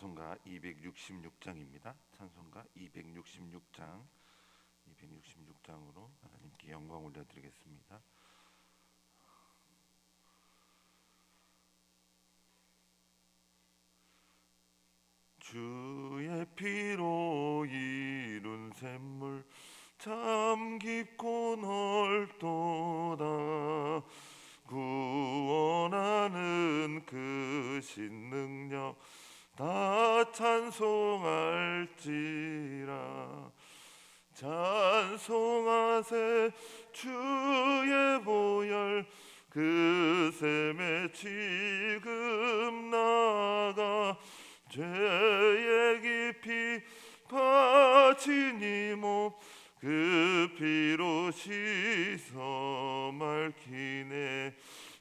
찬송가 266장입니다. 찬송가 266장으로 하나님께 영광 올려드리겠습니다. 주의 피로 이룬 샘물 참 깊고 넓도다. 구원하는 그 신능력 다 찬송할지라. 찬송하세 주의 보혈 그 샘에 지금 나가. 죄의 깊이 파진 이 몸 그 피로 씻어 맑히네.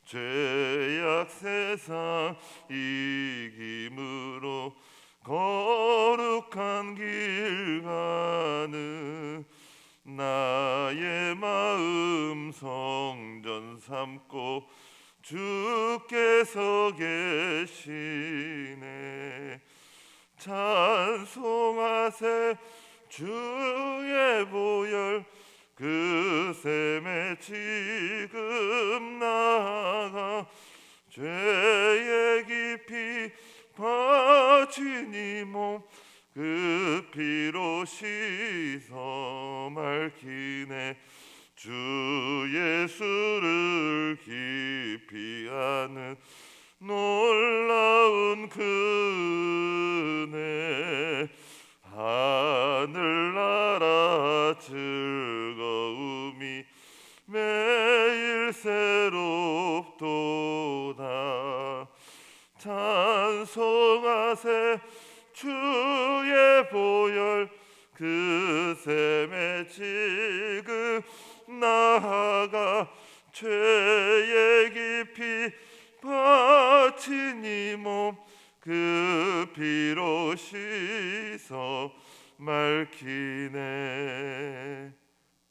죄악 세상 이김으로 거룩한 길 가는 나의 마음 성전 삼고 주께서 계시네. 찬송하세 주의 보혈 그 샘에 지금 나가. 죄의 깊이 파진 이 몸 그 피로 씻어 맑히네. 주 예수를 깊이 아는 놀라운 그네. 하늘나라 즐거움이 매일 새롭도다. 찬송하세 주의 보혈 그 샘에 지금 나아가. 죄의 깊이 파진 이 몸 그 피로 씻어 맑히네.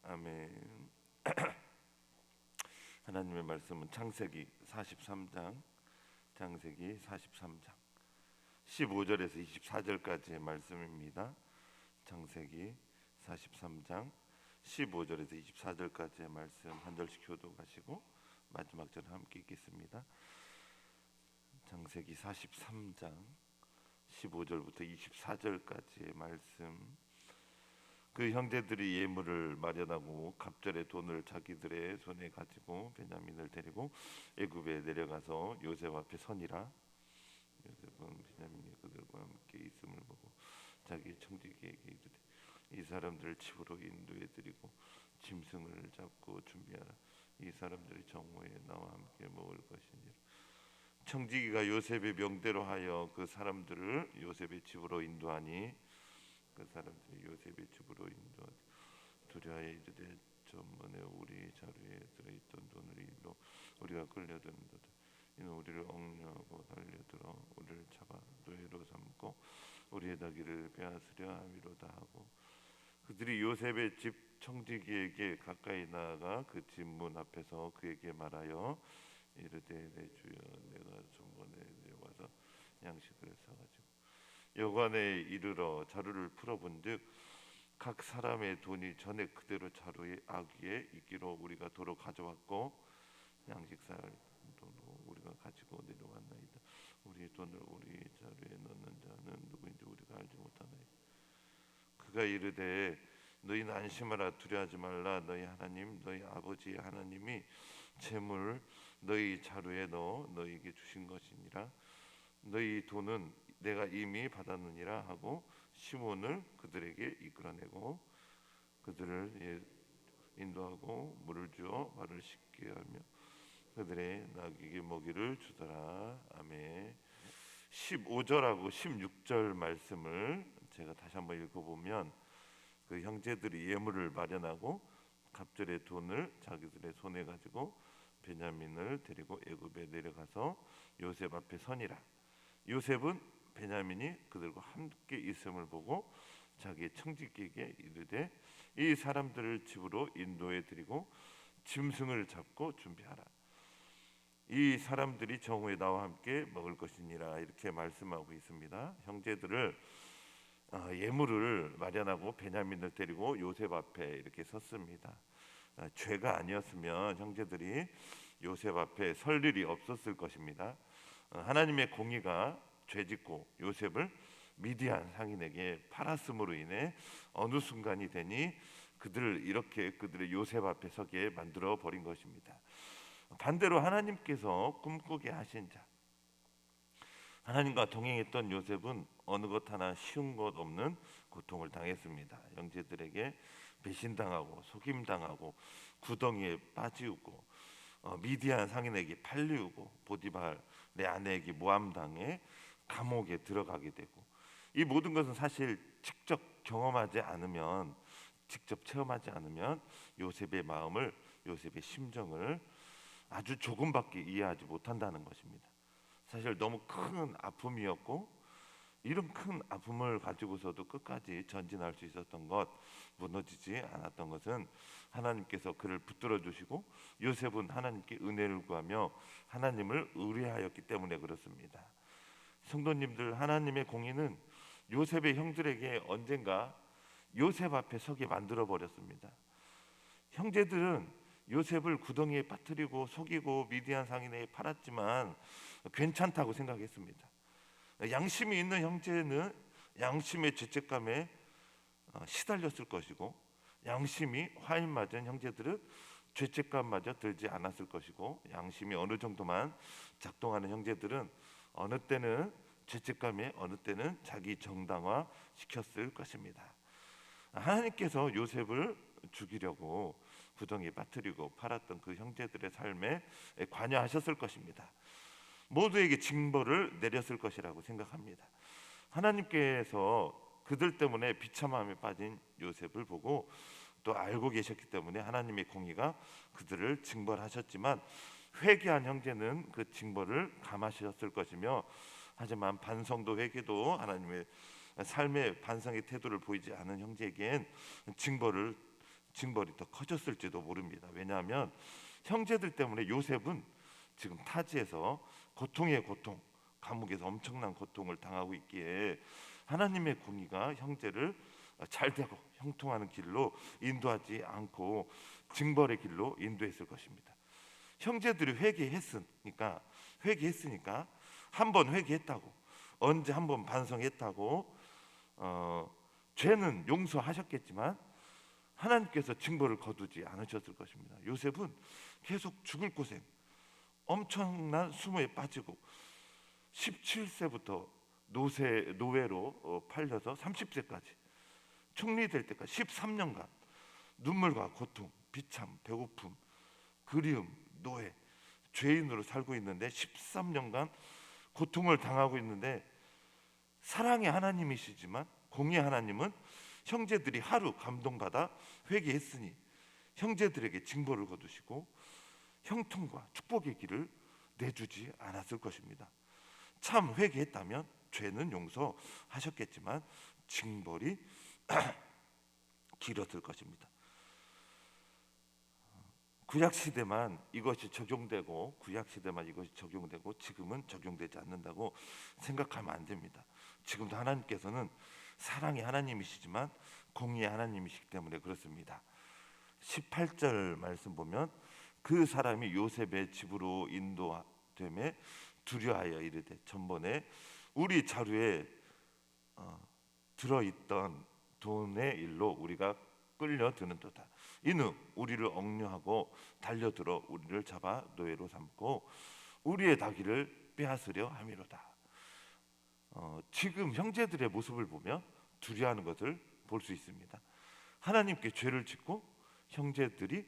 아멘. 하나님의 말씀은 창세기 43장 15절에서 24절까지의 말씀입니다. 창세기 43장 15절에서 24절까지의 말씀 한 절씩 교독하시고 마지막 절 함께 읽겠습니다. 창세기 43장 15절부터 24절까지의 말씀. 그 형제들이 예물을 마련하고 갑절의 돈을 자기들의 손에 가지고 베냐민을 데리고 애굽에 내려가서 요셉 앞에 서니라. 요셉은 베냐민이 그들과 함께 있음을 보고 자기 청지기에게 이르되 이 사람들을 집으로 인도해 드리고 짐승을 잡고 준비하라. 이 사람들이 정오에 나와 함께 먹을 것이니라. 청지기가 요셉의 명대로 하여 그 사람들을 요셉의 집으로 인도하니 그 사람들이 요셉의 집으로 인도하되 두려하여 이르되 전번에 우리 자루에 들어있던 돈을 일로 우리가 끌려드는도다. 이는 우리를 억류하고 달려들어 우리를 잡아 노예로 삼고 우리의 나귀를 빼앗으려 함이로다 하고. 그들이 요셉의 집 청지기에게 가까이 나아가 그 집 문 앞에서 그에게 말하여 이르되 내 주여 내가 전번에 내려와서 양식을 사가지고 여관에 이르러 자루를 풀어본즉 각 사람의 돈이 전에 그대로 자루의 아귀에 있기로 우리가 도로 가져왔고 양식 살 돈으로 우리가 가지고 내려왔나이다. 우리의 돈을 우리 자루에 넣는 자는 누구인지 우리가 알지 못하나이다. 그가 이르되 너희는 안심하라. 두려워하지 말라. 너희 하나님 너희 아버지의 하나님이 재물 너희 자루에 넣어 너희에게 주신 것이니라. 너희 돈은 내가 이미 받았느니라 하고 시몬을 그들에게 이끌어내고 그들을 인도하고 물을 주어 발을 씻게 하며 그들의 나귀에게 먹이를 주더라. 아멘. 15절하고 16절 말씀을 제가 다시 한번 읽어보면 그 형제들이 예물을 마련하고 갑절의 돈을 자기들의 손에 가지고 베냐민을 데리고 애굽에 내려가서 요셉 앞에 서니라. 요셉은 베냐민이 그들과 함께 있음을 보고 자기의 청지기에게 이르되 이 사람들을 집으로 인도해 드리고 짐승을 잡고 준비하라. 이 사람들이 정오에 나와 함께 먹을 것이니라 이렇게 말씀하고 있습니다. 형제들을 예물을 마련하고 베냐민을 데리고 요셉 앞에 이렇게 섰습니다. 죄가 아니었으면 형제들이 요셉 앞에 설 일이 없었을 것입니다. 하나님의 공의가 죄짓고 요셉을 미디안 상인에게 팔았음으로 인해 어느 순간이 되니 그들을 이렇게 그들의 요셉 앞에 서게 만들어 버린 것입니다. 반대로 하나님께서 꿈꾸게 하신 자, 하나님과 동행했던 요셉은 어느 것 하나 쉬운 것 없는 고통을 당했습니다. 형제들에게 배신당하고 속임당하고 구덩이에 빠지우고 미디안 상인에게 팔리우고 보디발의 아내에게 모함당해 감옥에 들어가게 되고, 이 모든 것은 사실 직접 경험하지 않으면, 직접 체험하지 않으면 요셉의 마음을, 요셉의 심정을 아주 조금밖에 이해하지 못한다는 것입니다. 사실 너무 큰 아픔이었고, 이런 큰 아픔을 가지고서도 끝까지 전진할 수 있었던 것, 무너지지 않았던 것은 하나님께서 그를 붙들어 주시고 요셉은 하나님께 은혜를 구하며 하나님을 의뢰하였기 때문에 그렇습니다. 성도님들, 하나님의 공의는 요셉의 형들에게 언젠가 요셉 앞에 서게 만들어 버렸습니다. 형제들은 요셉을 구덩이에 빠뜨리고 속이고 미디안 상인에게 팔았지만 괜찮다고 생각했습니다. 양심이 있는 형제는 양심의 죄책감에 시달렸을 것이고, 양심이 화인 맞은 형제들은 죄책감마저 들지 않았을 것이고, 양심이 어느 정도만 작동하는 형제들은 어느 때는 죄책감에 어느 때는 자기 정당화 시켰을 것입니다. 하나님께서 요셉을 죽이려고 구덩이에 빠뜨리고 팔았던 그 형제들의 삶에 관여하셨을 것입니다. 모두에게 징벌을 내렸을 것이라고 생각합니다. 하나님께서 그들 때문에 비참함에 빠진 요셉을 보고 또 알고 계셨기 때문에 하나님의 공의가 그들을 징벌하셨지만, 회개한 형제는 그 징벌을 감하셨을 것이며, 하지만 반성도 회개도 하나님의 삶의 반성의 태도를 보이지 않은 형제에겐 징벌이 더 커졌을지도 모릅니다. 왜냐하면 형제들 때문에 요셉은 지금 타지에서 고통의 고통, 감옥에서 엄청난 고통을 당하고 있기에 하나님의 공의가 형제를 잘되고 형통하는 길로 인도하지 않고 징벌의 길로 인도했을 것입니다. 형제들이 회개했으니까 한 번 회개했다고, 언제 한 번 반성했다고 죄는 용서하셨겠지만 하나님께서 징벌을 거두지 않으셨을 것입니다. 요셉은 계속 죽을 고생, 엄청난 수모에 빠지고 17세부터 노예로 팔려서 30세까지 총리될 때까지 13년간 눈물과 고통, 비참, 배고픔, 그리움, 노예, 죄인으로 살고 있는데 13년간 고통을 당하고 있는데, 사랑의 하나님이시지만 공의 하나님은 형제들이 하루 감동받아 회개했으니 형제들에게 징벌을 거두시고 형통과 축복의 길을 내주지 않았을 것입니다. 참 회개했다면 죄는 용서하셨겠지만 징벌이 길었을 것입니다. 구약 시대만 이것이 적용되고 지금은 적용되지 않는다고 생각하면 안 됩니다. 지금도 하나님께서는 사랑의 하나님이시지만 공의의 하나님이시기 때문에 그렇습니다. 18절 말씀 보면 그 사람이 요셉의 집으로 인도됨에 두려하여 이르되 전번에 우리 자루에 들어있던 돈의 일로 우리가 끌려드는도다. 이는 우리를 억류하고 달려들어 우리를 잡아 노예로 삼고 우리의 다기를 빼앗으려 함이로다. 지금 형제들의 모습을 보면 두려워하는 것을 볼 수 있습니다. 하나님께 죄를 짓고 형제들이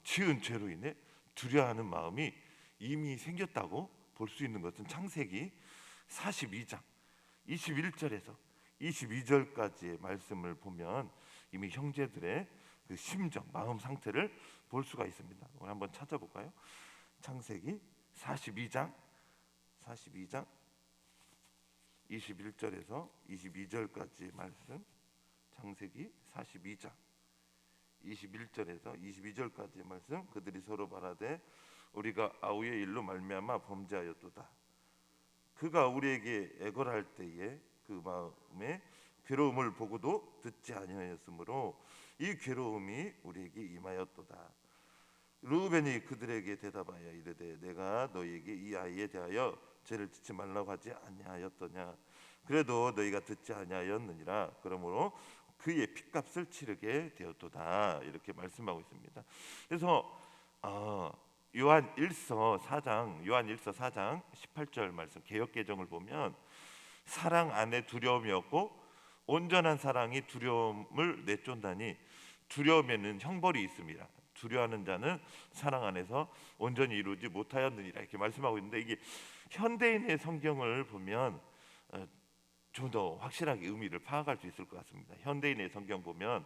지은 죄로 인해 두려워하는 마음이 이미 생겼다고 볼 수 있는 것은 창세기 42장 21절에서 22절까지의 말씀을 보면 이미 형제들의 그 심정, 마음 상태를 볼 수가 있습니다. 오늘 한번 찾아볼까요? 창세기 42장 21절에서 22절까지의 말씀, 창세기 42장 21절에서 22절까지의 말씀. 그들이 서로 말하되 우리가 아우의 일로 말미암아 범죄하였도다. 그가 우리에게 애걸할 때에 그 마음에 괴로움을 보고도 듣지 아니하였으므로 이 괴로움이 우리에게 임하였도다. 르우벤이 그들에게 대답하여 이르되 내가 너희에게 이 아이에 대하여 죄를 짓지 말라고 하지 아니하였더냐. 그래도 너희가 듣지 아니하였느니라. 그러므로 그의 핏값을 치르게 되었도다. 이렇게 말씀하고 있습니다. 그래서 요한 1서 4장 18절 말씀 개역 개정을 보면 사랑 안에 두려움이 없고 온전한 사랑이 두려움을 내쫓나니 두려움에는 형벌이 있습니다. 두려워하는 자는 사랑 안에서 온전히 이루지 못하였느니라. 이렇게 말씀하고 있는데 이게 현대인의 성경을 보면 좀 더 확실하게 의미를 파악할 수 있을 것 같습니다. 현대인의 성경 보면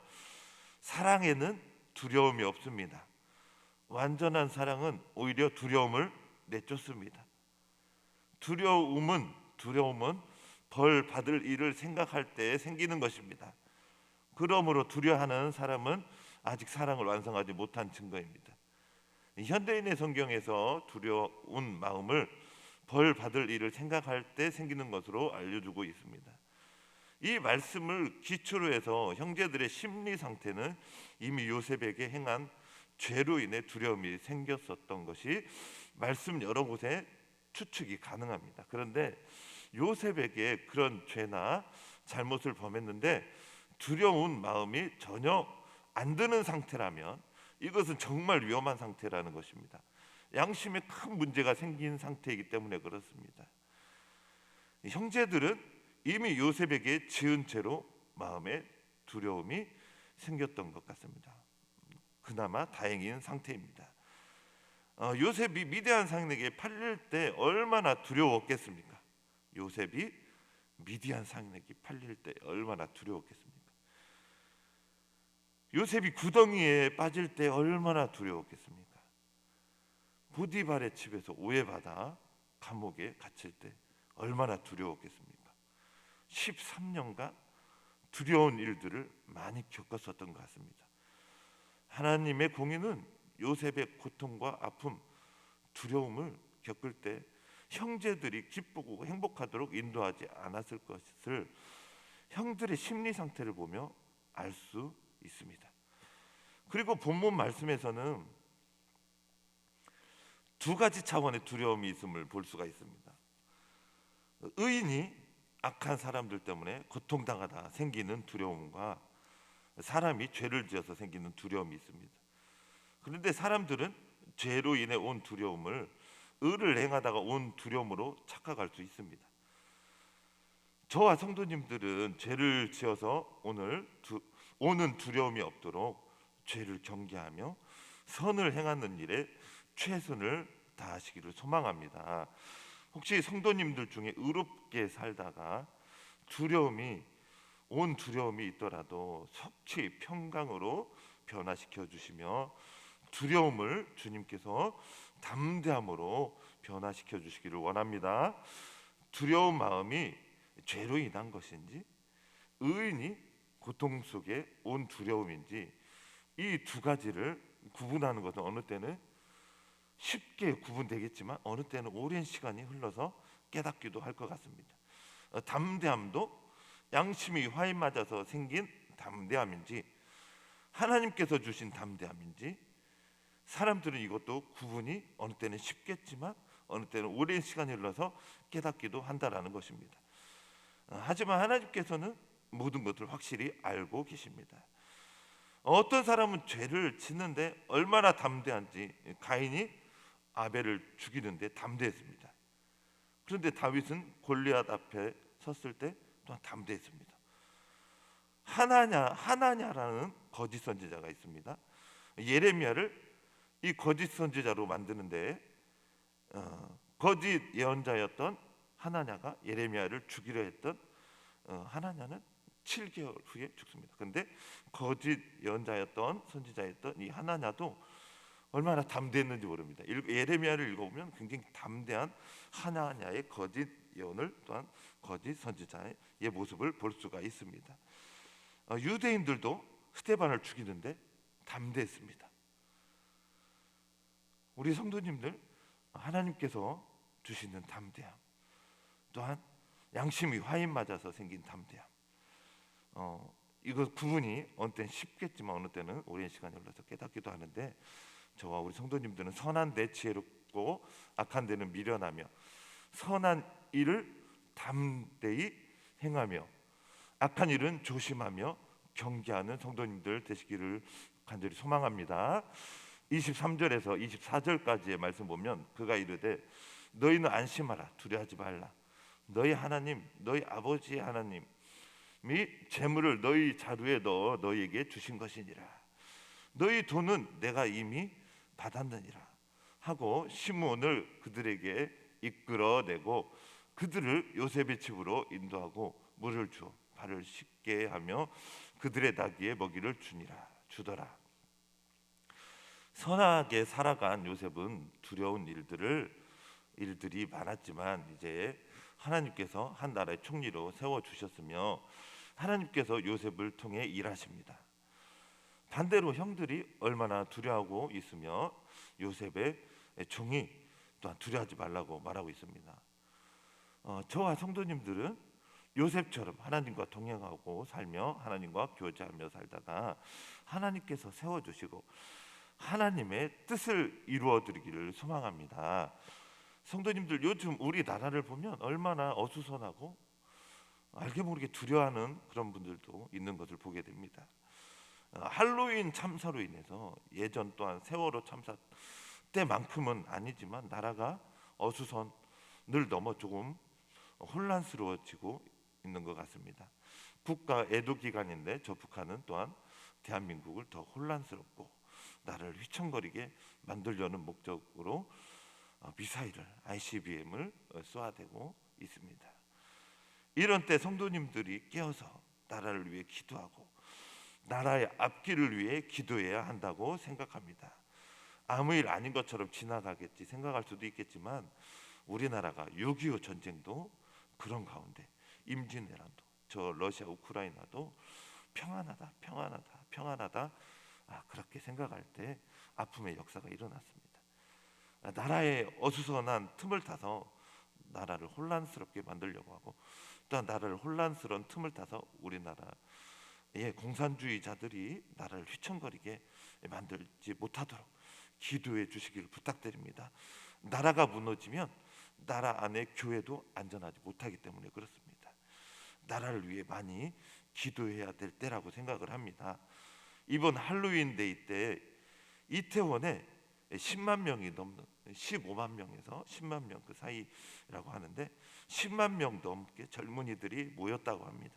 사랑에는 두려움이 없습니다. 완전한 사랑은 오히려 두려움을 내쫓습니다. 두려움은 벌 받을 일을 생각할 때 생기는 것입니다. 그러므로 두려워하는 사람은 아직 사랑을 완성하지 못한 증거입니다. 현대인의 성경에서 두려운 마음을 벌 받을 일을 생각할 때 생기는 것으로 알려주고 있습니다. 이 말씀을 기초로 해서 형제들의 심리 상태는 이미 요셉에게 행한 죄로 인해 두려움이 생겼었던 것이 말씀 여러 곳에 추측이 가능합니다. 그런데 요셉에게 그런 죄나 잘못을 범했는데 두려운 마음이 전혀 안 드는 상태라면 이것은 정말 위험한 상태라는 것입니다. 양심에 큰 문제가 생긴 상태이기 때문에 그렇습니다. 형제들은 이미 요셉에게 지은 죄로 마음에 두려움이 생겼던 것 같습니다. 그나마 다행인 상태입니다. 요셉이 미디안 상인에게 팔릴 때 얼마나 두려웠겠습니까? 요셉이 미디안 상인에게 팔릴 때 얼마나 두려웠겠습니까? 요셉이 구덩이에 빠질 때 얼마나 두려웠겠습니까? 보디발의 집에서 오해받아 감옥에 갇힐 때 얼마나 두려웠겠습니까? 13년간 두려운 일들을 많이 겪었었던 것 같습니다. 하나님의 공의는 요셉의 고통과 아픔, 두려움을 겪을 때 형제들이 기쁘고 행복하도록 인도하지 않았을 것을 형들의 심리 상태를 보며 알 수 있습니다. 그리고 본문 말씀에서는 두 가지 차원의 두려움이 있음을 볼 수가 있습니다. 의인이 악한 사람들 때문에 고통당하다 생기는 두려움과 사람이 죄를 지어서 생기는 두려움이 있습니다. 그런데 사람들은 죄로 인해 온 두려움을 의를 행하다가 온 두려움으로 착각할 수 있습니다. 저와 성도님들은 죄를 지어서 오는 두려움이 없도록 죄를 경계하며 선을 행하는 일에 최선을 다하시기를 소망합니다. 혹시 성도님들 중에 의롭게 살다가 온 두려움이 있더라도 속히 평강으로 변화시켜 주시며 두려움을 주님께서 담대함으로 변화시켜 주시기를 원합니다. 두려운 마음이 죄로 인한 것인지 의인이 고통 속에 온 두려움인지 이 두 가지를 구분하는 것은 어느 때는 쉽게 구분되겠지만 어느 때는 오랜 시간이 흘러서 깨닫기도 할 것 같습니다. 담대함도 양심이 화인 맞아서 생긴 담대함인지 하나님께서 주신 담대함인지 사람들은 이것도 구분이 어느 때는 쉽겠지만 어느 때는 오랜 시간이 흘러서 깨닫기도 한다라는 것입니다. 하지만 하나님께서는 모든 것을 확실히 알고 계십니다. 어떤 사람은 죄를 짓는데 얼마나 담대한지 가인이 아벨을 죽이는데 담대했습니다. 그런데 다윗은 골리앗 앞에 섰을 때 또한 담대했습니다. 하나냐라는 거짓 선지자가 있습니다. 예레미야를 이 거짓 선지자로 만드는데 거짓 예언자였던 하나냐가 예레미야를 죽이려 했던 하나냐는 7개월 후에 죽습니다. 그런데 거짓 예언자였던 선지자였던 이 하나냐도 얼마나 담대했는지 모릅니다. 예레미야를 읽어보면 굉장히 담대한 하나냐의 거짓 예언을 또한 거짓 선지자의 모습을 볼 수가 있습니다. 유대인들도 스데반을 죽이는데 담대했습니다. 우리 성도님들, 하나님께서 주시는 담대함, 또한 양심이 화인 맞아서 생긴 담대함, 이거 구분이 어느 때는 쉽겠지만 어느 때는 오랜 시간이 흘러서 깨닫기도 하는데, 저와 우리 성도님들은 선한 데 지혜롭고 악한 데는 미련하며 선한 일을 담대히 행하며 악한 일은 조심하며 경계하는 성도님들 되시기를 간절히 소망합니다. 23절에서 24절까지의 말씀 보면 그가 이르되 너희는 안심하라, 두려워하지 말라. 너희 하나님, 너희 아버지의 하나님이 재물을 너희 자루에 넣어 너희에게 주신 것이니라. 너희 돈은 내가 이미 받았느니라 하고 시므온을 그들에게 이끌어내고 그들을 요셉의 집으로 인도하고 물을 주어 발을 씻게 하며 그들의 나귀의 먹이를 주더라. 선하게 살아간 요셉은 두려운 일들이 많았지만 이제 하나님께서 한 나라의 총리로 세워 주셨으며 하나님께서 요셉을 통해 일하십니다. 반대로 형들이 얼마나 두려워하고 있으며 요셉의 종이 또한 두려워하지 말라고 말하고 있습니다. 저와 성도님들은 요셉처럼 하나님과 동행하고 살며 하나님과 교제하며 살다가 하나님께서 세워주시고 하나님의 뜻을 이루어드리기를 소망합니다. 성도님들, 요즘 우리나라를 보면 얼마나 어수선하고 알게 모르게 두려워하는 그런 분들도 있는 것을 보게 됩니다. 할로윈 참사로 인해서 예전 또한 세월호 참사 때만큼은 아니지만 나라가 어수선을 넘어 조금 혼란스러워지고 있는 것 같습니다. 국가 애도 기간인데 저 북한은 또한 대한민국을 더 혼란스럽고 나를 휘청거리게 만들려는 목적으로 미사일을 ICBM을 쏘아대고 있습니다. 이런 때 성도님들이 깨어서 나라를 위해 기도하고 나라의 앞길을 위해 기도해야 한다고 생각합니다. 아무 일 아닌 것처럼 지나가겠지 생각할 수도 있겠지만 우리나라가 6.25 전쟁도 그런 가운데, 임진왜란도, 저 러시아 우크라이나도 평안하다 그렇게 생각할 때 아픔의 역사가 일어났습니다. 나라의 어수선한 틈을 타서 나라를 혼란스럽게 만들려고 하고 또한 나라를 혼란스러운 틈을 타서 우리나라의 공산주의자들이 나라를 휘청거리게 만들지 못하도록 기도해 주시기를 부탁드립니다. 나라가 무너지면 나라 안에 교회도 안전하지 못하기 때문에 그렇습니다. 나라를 위해 많이 기도해야 될 때라고 생각을 합니다. 이번 할로윈 데이 때 이태원에 10만 명이 넘는 15만 명에서 10만 명 그 사이라고 하는데 10만 명 넘게 젊은이들이 모였다고 합니다.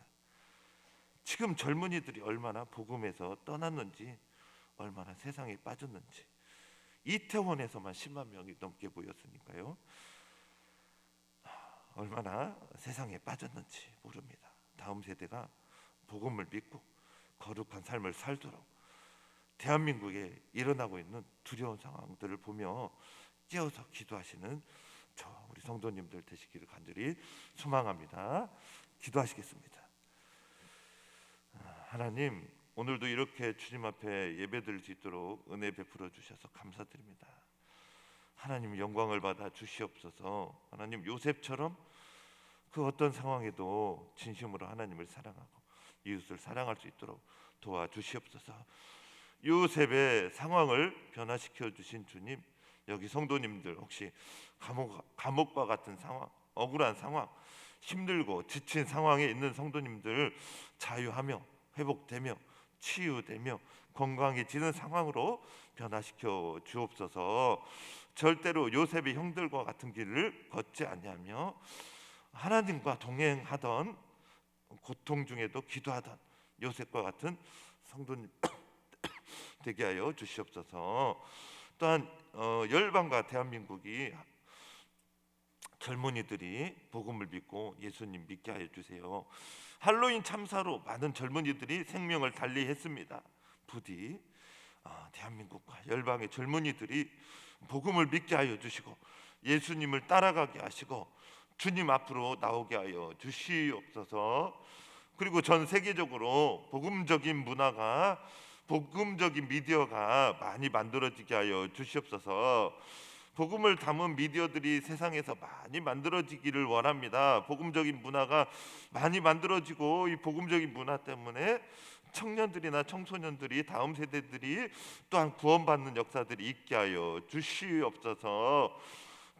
지금 젊은이들이 얼마나 복음에서 떠났는지, 얼마나 세상에 빠졌는지, 이태원에서만 10만 명이 넘게 모였으니까요. 얼마나 세상에 빠졌는지 모릅니다. 다음 세대가 복음을 믿고 거룩한 삶을 살도록 대한민국에 일어나고 있는 두려운 상황들을 보며 깨어서 기도하시는 저 우리 성도님들 되시기를 간절히 소망합니다. 기도하시겠습니다. 하나님, 오늘도 이렇게 주님 앞에 예배드릴 수 있도록 은혜 베풀어 주셔서 감사드립니다. 하나님 영광을 받아 주시옵소서. 하나님, 요셉처럼 그 어떤 상황에도 진심으로 하나님을 사랑하고 이웃을 사랑할 수 있도록 도와주시옵소서. 요셉의 상황을 변화시켜 주신 주님, 여기 성도님들 혹시 감옥과 같은 상황, 억울한 상황, 힘들고 지친 상황에 있는 성도님들 자유하며 회복되며 치유되며 건강해지는 상황으로 변화시켜 주옵소서. 절대로 요셉의 형들과 같은 길을 걷지 아니하며 하나님과 동행하던, 고통 중에도 기도하던 요셉과 같은 성도님 되게 하여 주시옵소서. 또한 열방과 대한민국이 젊은이들이 복음을 믿고 예수님 믿게 하여 주세요. 할로윈 참사로 많은 젊은이들이 생명을 달리했습니다. 부디 대한민국과 열방의 젊은이들이 복음을 믿게 하여 주시고 예수님을 따라가게 하시고 주님 앞으로 나오게 하여 주시옵소서. 그리고 전 세계적으로 복음적인 문화가 복음적인 미디어가 많이 만들어지게 하여 주시옵소서. 복음을 담은 미디어들이 세상에서 많이 만들어지기를 원합니다. 복음적인 문화가 많이 만들어지고 이 복음적인 문화 때문에 청년들이나 청소년들이 다음 세대들이 또한 구원받는 역사들이 있게 하여 주시옵소서.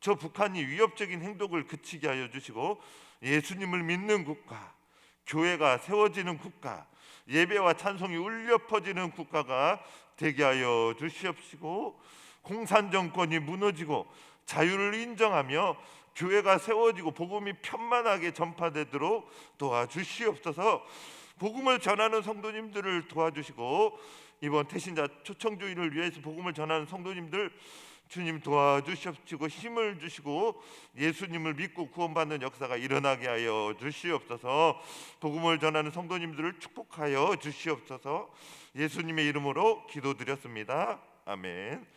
저 북한이 위협적인 행동을 그치게 하여 주시고 예수님을 믿는 국가, 교회가 세워지는 국가, 예배와 찬송이 울려 퍼지는 국가가 되게 하여 주시옵시고, 공산 정권이 무너지고 자유를 인정하며 교회가 세워지고 복음이 편만하게 전파되도록 도와주시옵소서. 복음을 전하는 성도님들을 도와주시고 이번 태신자 초청주의를 위해서 복음을 전하는 성도님들 주님 도와주시옵시고 힘을 주시고 예수님을 믿고 구원받는 역사가 일어나게 하여 주시옵소서. 복음을 전하는 성도님들을 축복하여 주시옵소서. 예수님의 이름으로 기도드렸습니다. 아멘.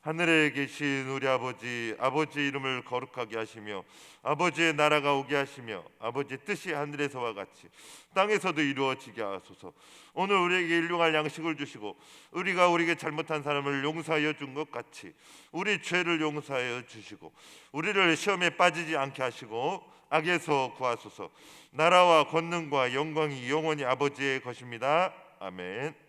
하늘에 계신 우리 아버지, 아버지의 이름을 거룩하게 하시며 아버지의 나라가 오게 하시며 아버지의 뜻이 하늘에서와 같이 땅에서도 이루어지게 하소서. 오늘 우리에게 일용할 양식을 주시고 우리가 우리에게 잘못한 사람을 용서하여 준 것 같이 우리 죄를 용서하여 주시고 우리를 시험에 빠지지 않게 하시고 악에서 구하소서. 나라와 권능과 영광이 영원히 아버지의 것입니다. 아멘.